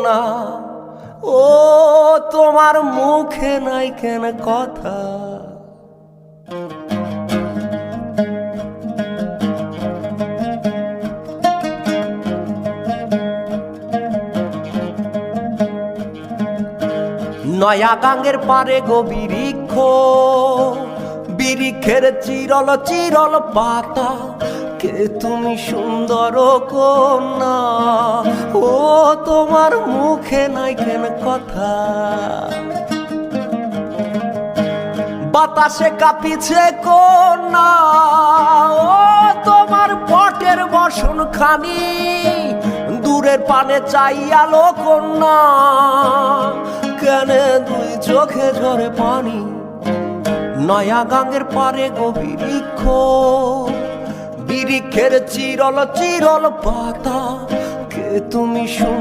না ও তোমার মুখে নাই কেন কথা? নয়া গাঙ্গের পারে গো বৃক্ষ, বৃক্ষের চিরল চিরল পাতা, কে তুমি সুন্দর কন্যা, ও তোমার মুখে নাই কেন কথা? বাতাসে কাঁপিছে কন্যা, ও তোমার পটের বসন খানি, দূরের পানে চাইয়ালো কন্যা, কেনে দুই চোখে ঝরে পানি? নয়া গাঙ্গের পারে গো বৃক্ষ, বৃক্ষের চিরল চিরল পাতা, কে তুমি